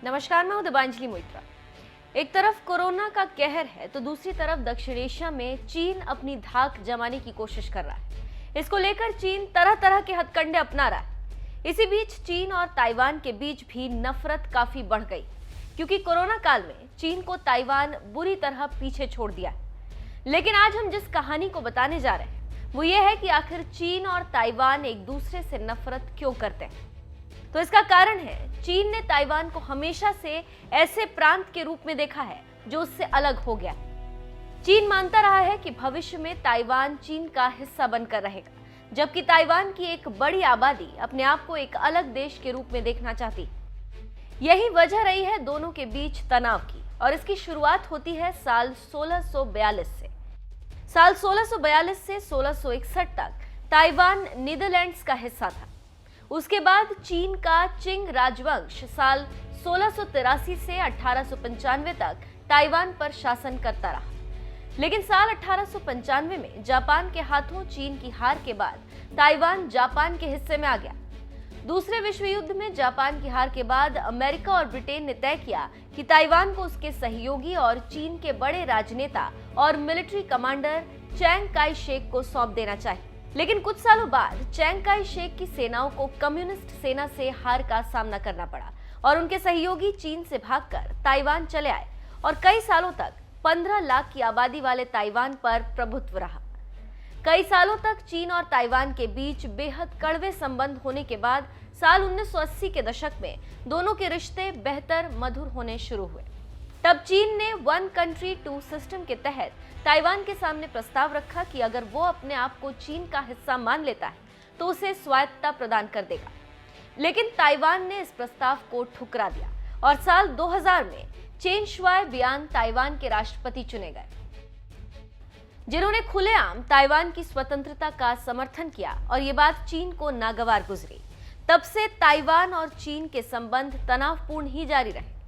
नमस्कार, मैं हूं दिबांजलि मोइत्रा। एक तरफ कोरोना का कहर है तो दूसरी तरफ दक्षिण एशिया में चीन अपनी धाक जमाने की कोशिश कर रहा है। इसको लेकर चीन तरह तरह के हथकंडे अपना रहा है। इसी बीच चीन और ताइवान के बीच भी नफरत काफी बढ़ गई, क्योंकि कोरोना काल में चीन को ताइवान बुरी तरह पीछे छोड़ दिया। लेकिन आज हम जिस कहानी को बताने जा रहे हैं वो ये है कि आखिर चीन और ताइवान एक दूसरे से नफरत क्यों करते हैं। तो इसका कारण है, चीन ने ताइवान को हमेशा से ऐसे प्रांत के रूप में देखा है जो उससे अलग हो गया। चीन मानता रहा है कि भविष्य में ताइवान चीन का हिस्सा बनकर रहेगा, जबकि ताइवान की एक बड़ी आबादी अपने आप को एक अलग देश के रूप में देखना चाहती। यही वजह रही है दोनों के बीच तनाव की, और इसकी शुरुआत होती है साल 1642 से। साल 1642 से 1661 तक ताइवान नीदरलैंड्स का हिस्सा था। उसके बाद चीन का चिंग राजवंश साल 1683 से 1895 तक ताइवान पर शासन करता रहा। लेकिन साल 1895 में जापान के हाथों चीन की हार के बाद ताइवान जापान के हिस्से में आ गया। दूसरे विश्व युद्ध में जापान की हार के बाद अमेरिका और ब्रिटेन ने तय किया कि ताइवान को उसके सहयोगी और चीन के बड़े राजनेता और military commander Chiang Kai shek को सौंप देना चाहिए। लेकिन कुछ सालों बाद चैंग काई शेक की सेनाओं को कम्युनिस्ट सेना से हार का सामना करना पड़ा और उनके सहयोगी चीन से भागकर ताइवान चले आए और कई सालों तक 15 लाख की आबादी वाले ताइवान पर प्रभुत्व रहा। कई सालों तक चीन और ताइवान के बीच बेहद कड़वे संबंध होने के बाद साल 1980 के दशक में दोनों के रिश्ते बेहतर मधुर होने शुरू हुए। तब चीन ने वन कंट्री टू सिस्टम के तहत ताइवान के सामने प्रस्ताव रखा कि अगर वो अपने आप को चीन का हिस्सा मान लेता है तो उसे स्वायत्तता प्रदान कर देगा। लेकिन ताइवान ने इस प्रस्ताव को ठुकरा दिया और साल 2000 में चेन शुआई बियान ताइवान के राष्ट्रपति चुने गए, जिन्होंने खुलेआम ताइवान की स्वतंत्रता का समर्थन किया और ये बात चीन को नागवार गुजरी। तब से ताइवान और चीन के संबंध तनावपूर्ण ही जारी रहे।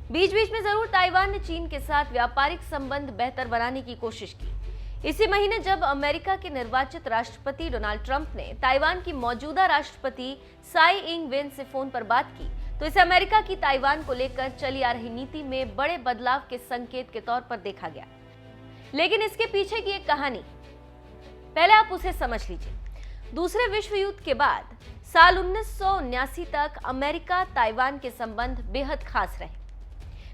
बीच बीच में जरूर ताइवान ने चीन के साथ व्यापारिक संबंध बेहतर बनाने की कोशिश की। इसी महीने जब अमेरिका के निर्वाचित राष्ट्रपति डोनाल्ड ट्रंप ने ताइवान की मौजूदा राष्ट्रपति साई इंग वेन से फोन पर बात की, तो इसे अमेरिका की ताइवान को लेकर चली आ रही नीति में बड़े बदलाव के संकेत के तौर पर देखा गया। लेकिन इसके पीछे की एक कहानी, पहले आप उसे समझ लीजिए। दूसरे विश्व युद्ध के बाद साल 1979 तक अमेरिका ताइवान के संबंध बेहद खास रहे।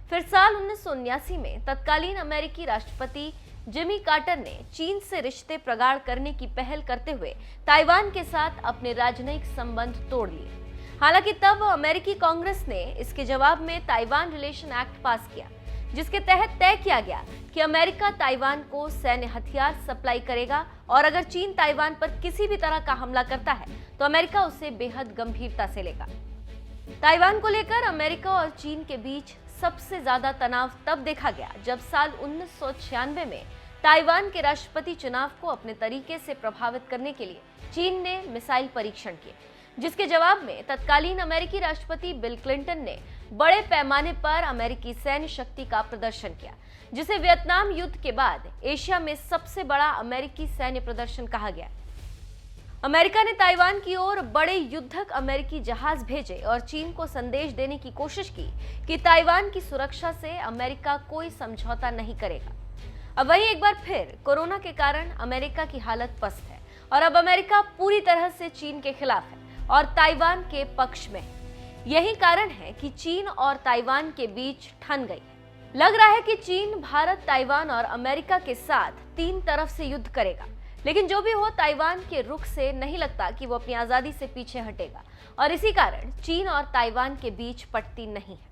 फिर साल 1979 में तत्कालीन अमेरिकी राष्ट्रपति जिमी कार्टर ने चीन से रिश्ते प्रगाढ़ करने की पहल करते हुए ताइवान के साथ अपने राजनयिक संबंध तोड़ लिए। हालांकि तब अमेरिकी कांग्रेस ने इसके जवाब में ताइवान रिलेशन एक्ट पास किया, जिसके तहत तय किया गया कि अमेरिका ताइवान को सैन्य हथियार सप्लाई करेगा और अगर चीन ताइवान पर किसी भी तरह का हमला करता है तो अमेरिका उसे बेहद गंभीरता से लेगा। ताइवान को लेकर अमेरिका और चीन के बीच सबसे ज्यादा तनाव तब देखा गया जब साल 1996 में ताइवान के राष्ट्रपति चुनाव को अपने तरीके से प्रभावित करने के लिए चीन ने मिसाइल परीक्षण किए, जिसके जवाब में तत्कालीन अमेरिकी राष्ट्रपति बिल क्लिंटन ने बड़े पैमाने पर अमेरिकी सैन्य शक्ति का प्रदर्शन किया, जिसे वियतनाम युद्ध के बाद एशिया में सबसे बड़ा अमेरिकी सैन्य प्रदर्शन कहा गया। अमेरिका ने ताइवान की ओर बड़े युद्धक अमेरिकी जहाज भेजे और चीन को संदेश देने की कोशिश की कि ताइवान की सुरक्षा से अमेरिका कोई समझौता नहीं करेगा। अब वहीं एक बार फिर कोरोना के कारण अमेरिका की हालत पस्त है और अब अमेरिका पूरी तरह से चीन के खिलाफ है और ताइवान के पक्ष में है। यही कारण है कि चीन और ताइवान के बीच ठन गई है। लग रहा है कि चीन भारत, ताइवान और अमेरिका के साथ तीन तरफ से युद्ध करेगा। लेकिन जो भी हो, ताइवान के रुख से नहीं लगता कि वो अपनी आजादी से पीछे हटेगा और इसी कारण चीन और ताइवान के बीच पटती नहीं है।